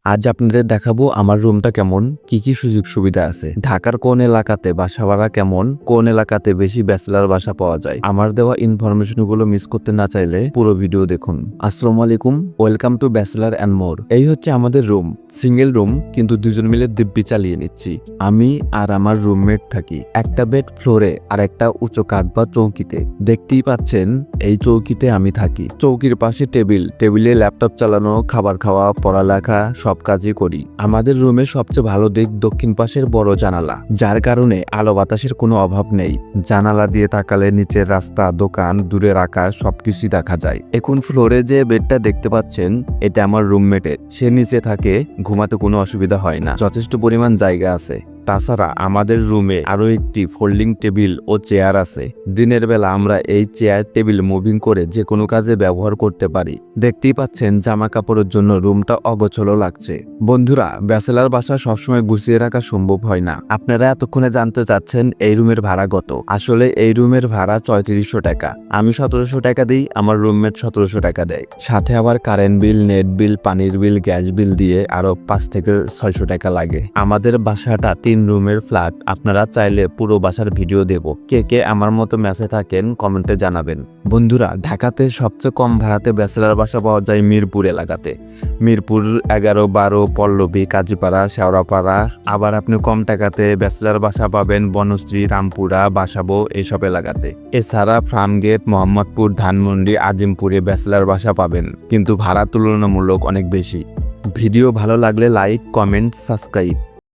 আজ আপনাদের দেখাবো আমার রুমটা কেমন, কি কি সুযোগ সুবিধা আছে, ঢাকার কোন এলাকাতে বাসা ভাড়া কেমন, কোন এলাকাতে বেশি ব্যাচেলার বাসা পাওয়া যায়। আমার দেওয়া ইনফরমেশনগুলো মিস করতে না চাইলে পুরো ভিডিও দেখুন। আসসালামু আলাইকুম, welcome to bachelor and more. এই হচ্ছে আমাদের রুম, সিঙ্গেল রুম, কিন্তু দুজন মিলে দিব্যি চালিয়ে নিচ্ছি। আমি আর আমার রুমমেট থাকি একটা বেড ফ্লোরে আর একটা উঁচু কাঠ বা চৌকিতে। দেখতেই পাচ্ছেন এই চৌকিতে আমি থাকি। চৌকির পাশে টেবিলে ল্যাপটপ চালানো, খাবার খাওয়া, পড়ালেখা সব কাজই করি। আমাদের রুমের সবচেয়ে ভালো দিক দক্ষিণ পাশের বড় জানালা, যার কারণে আলো বাতাসের কোনো অভাব নেই। জানালা দিয়ে তাকালে নিচের রাস্তা, দোকান, দূরের আকাশ সবকিছুই দেখা যায়। এখন ফ্লোরে যে বেডটা দেখতে পাচ্ছেন এটা আমার রুমমেটের। সে নিচে থাকে, ঘুমাতে কোনো অসুবিধা হয় না, যথেষ্ট পরিমাণ জায়গা আছে। তাছাড়া আমাদের রুমে আরো একটি ফোল্ডিং টেবিল ও চেয়ার আছে। দিনের বেলা আমরা এই চেয়ার টেবিল মুভিং করে যে কোনো কাজে ব্যবহার করতে পারি। দেখতেই পাচ্ছেন জামা কাপড়ের জন্য রুমটা অগোছালো লাগছে। বন্ধুরা, ব্যাচেলার বাসা সবসময় গুছিয়ে রাখা সম্ভব হয় না। আপনারা এতক্ষণে জানতে চাচ্ছেন এই রুমের ভাড়া কত। আসলে এই রুমের ভাড়া ৩৫০০ টাকা। আমি ১৭০০ টাকা দিই, আমার রুমমেট ১৭০০ টাকা দেয়। সাথে আবার কারেন্ট বিল, নেট বিল, পানির বিল, গ্যাস বিল দিয়ে আরো ৫ থেকে ৬০০ টাকা লাগে। আমাদের বাসাটা ৩ রুমের ফ্ল্যাট। আপনারা চাইলে পুরো বাসার ভিডিও দেব। কে কে আমার মতো মেসে থাকেন কমেন্টে জানাবেন। বন্ধুরা, ঢাকাতে সবচেয়ে কম ভাড়াতে ব্যাচেলার বাসা পাওয়া যায় মিরপুর এলাকাতে। মিরপুর ১১, ১২, পল্লবী, কাজীপাড়া, শেওড়াপাড়া। আবার আপনি কম টাকাতে ব্যাচেলার বাসা পাবেন বনশ্রী, রামপুরা, বাসাবো এইসব এলাকাতে। এছাড়া ফার্মগেট, মোহাম্মদপুর, ধানমন্ডি, আজিমপুরে ব্যাচেলার বাসা পাবেন, কিন্তু ভাড়া তুলনামূলক অনেক বেশি। ভিডিও ভালো লাগলে লাইক, কমেন্ট, সাবস্ক্রাইব।